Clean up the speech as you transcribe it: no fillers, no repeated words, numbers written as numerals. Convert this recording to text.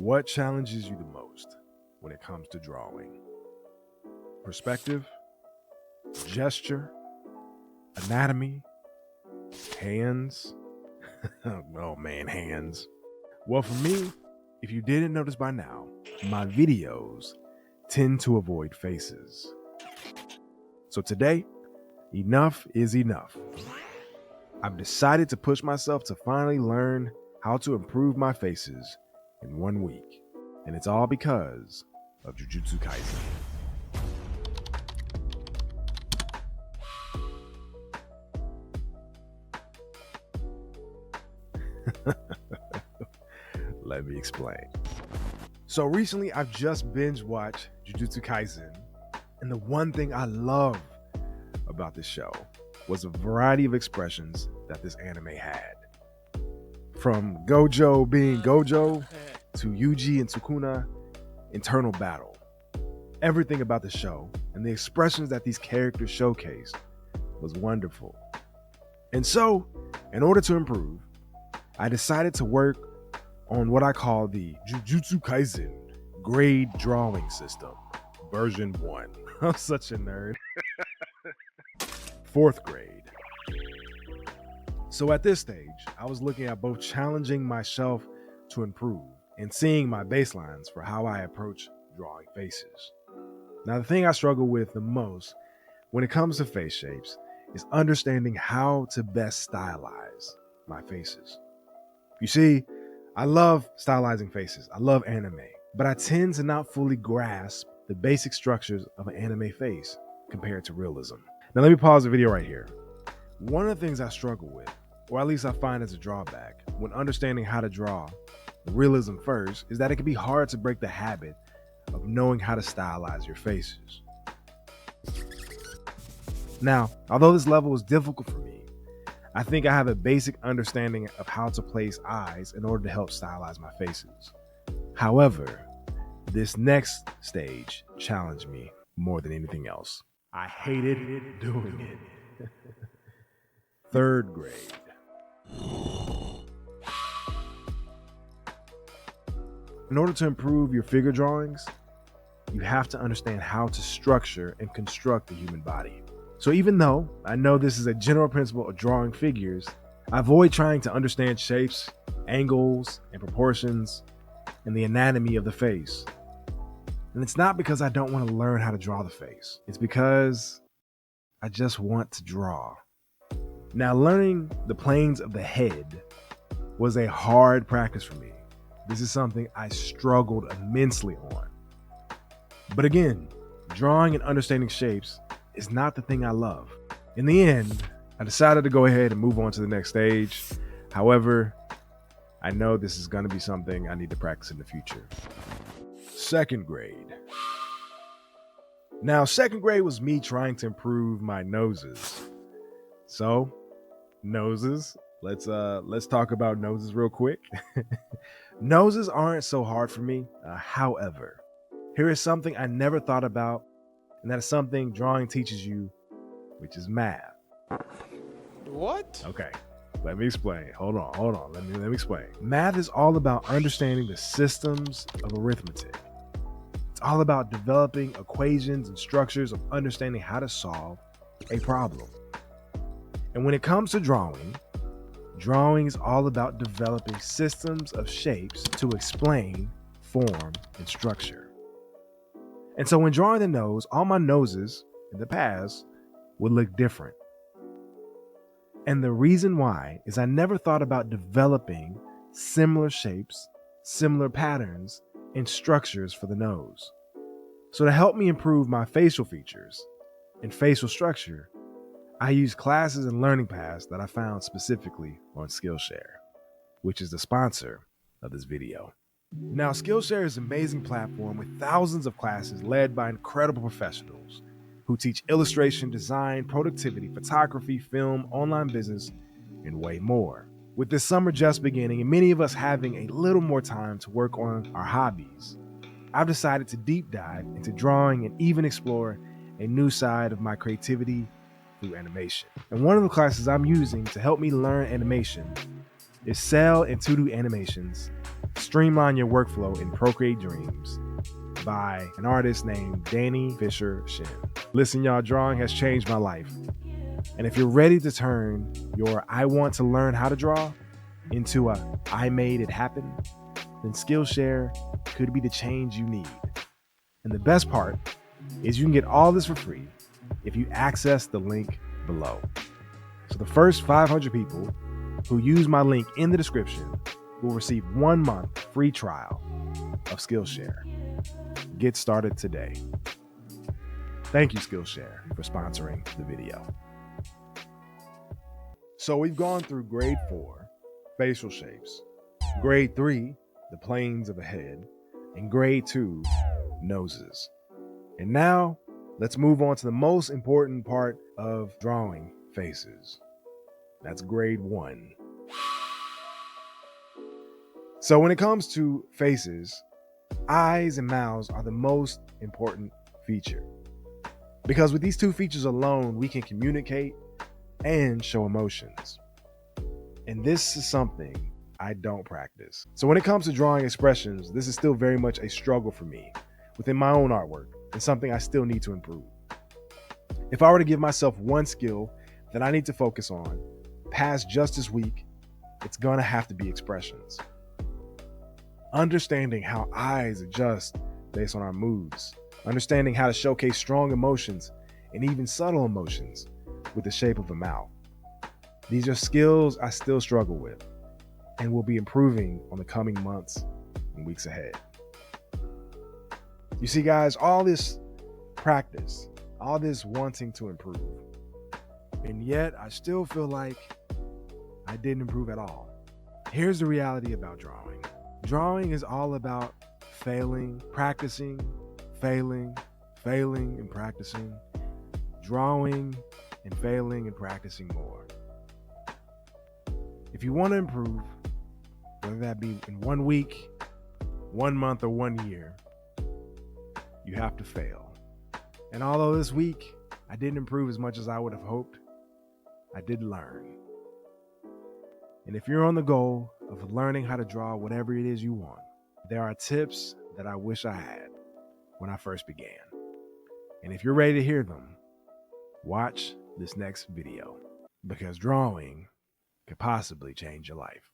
What challenges you the most when it comes to drawing? Perspective, gesture, anatomy, hands? Oh man, hands. Well, for me, if you didn't notice by now, my videos tend to avoid faces. So today, enough is enough. I've decided to push myself to finally learn how to improve my faces in 1 week. And it's all because of Jujutsu Kaisen. Let me explain. So recently I've just binge watched Jujutsu Kaisen, and the one thing I love about this show was a variety of expressions that this anime had. From Gojo being Gojo to Yuji and Sukuna internal battle. Everything about the show and the expressions that these characters showcased was wonderful. And so, in order to improve, I decided to work on what I call the Jujutsu Kaisen grade drawing system, version 1. I'm such a nerd. 4th grade. So at this stage, I was looking at both challenging myself to improve and seeing my baselines for how I approach drawing faces. Now, the thing I struggle with the most when it comes to face shapes is understanding how to best stylize my faces. You see, I love stylizing faces. I love anime, but I tend to not fully grasp the basic structures of an anime face compared to realism. Now, let me pause the video right here. One of the things I struggle with, or at least I find as a drawback, when understanding how to draw realism first, is that it can be hard to break the habit of knowing how to stylize your faces. Now, although this level is difficult for me, I think I have a basic understanding of how to place eyes in order to help stylize my faces. However, this next stage challenged me more than anything else. I hated doing it. 3rd grade. In order to improve your figure drawings, you have to understand how to structure and construct the human body. So even though I know this is a general principle of drawing figures, I avoid trying to understand shapes, angles, and proportions, and the anatomy of the face. And it's not because I don't want to learn how to draw the face. It's because I just want to draw. Now, learning the planes of the head was a hard practice for me. This is something I struggled immensely on. But again, drawing and understanding shapes is not the thing I love. In the end, I decided to go ahead and move on to the next stage. However, I know this is going to be something I need to practice in the future. 2nd grade. Now, 2nd grade was me trying to improve my noses. So, noses. Let's talk about noses real quick. Noses aren't so hard for me. However, here is something I never thought about, and that is something drawing teaches you, which is math. What? Okay, let me explain. Hold on. Let me explain. Math is all about understanding the systems of arithmetic. It's all about developing equations and structures of understanding how to solve a problem. And when it comes to drawing is all about developing systems of shapes to explain form and structure. And so when drawing the nose, all my noses in the past would look different. And the reason why is I never thought about developing similar shapes, similar patterns, and structures for the nose. So to help me improve my facial features and facial structure, I use classes and learning paths that I found specifically on Skillshare, which is the sponsor of this video. Now, Skillshare is an amazing platform with thousands of classes led by incredible professionals who teach illustration, design, productivity, photography, film, online business, and way more. With this summer just beginning and many of us having a little more time to work on our hobbies, I've decided to deep dive into drawing and even explore a new side of my creativity through animation. And one of the classes I'm using to help me learn animation is Cell and To Do Animations Streamline Your Workflow in Procreate Dreams by an artist named Danny Fisher Shin. Listen, y'all, drawing has changed my life. And if you're ready to turn your I want to learn how to draw into a I made it happen, then Skillshare could be the change you need. And the best part is you can get all this for free if you access the link below. So the first 500 people who use my link in the description will receive 1 month free trial of Skillshare. Get started today. Thank you, Skillshare, for sponsoring the video. So we've gone through grade 4, facial shapes, grade 3, the planes of a head, and grade 2, noses. And now let's move on to the most important part of drawing faces. That's grade 1. So when it comes to faces, eyes and mouths are the most important feature. Because with these two features alone, we can communicate and show emotions. And this is something I don't practice. So when it comes to drawing expressions, this is still very much a struggle for me within my own artwork and something I still need to improve. If I were to give myself one skill that I need to focus on past just this week, it's gonna have to be expressions. Understanding how eyes adjust based on our moods, understanding how to showcase strong emotions and even subtle emotions with the shape of a mouth. These are skills I still struggle with and will be improving on the coming months and weeks ahead. You see, guys, all this practice, all this wanting to improve, and yet I still feel like I didn't improve at all. Here's the reality about drawing. Drawing is all about failing, practicing, failing, and practicing, drawing and failing and practicing more. If you want to improve, whether that be in 1 week, 1 month, or 1 year, you have to fail. And although this week I didn't improve as much as I would have hoped, I did learn. And if you're on the goal of learning how to draw whatever it is you want, there are tips that I wish I had when I first began. And if you're ready to hear them, watch this next video, because drawing could possibly change your life.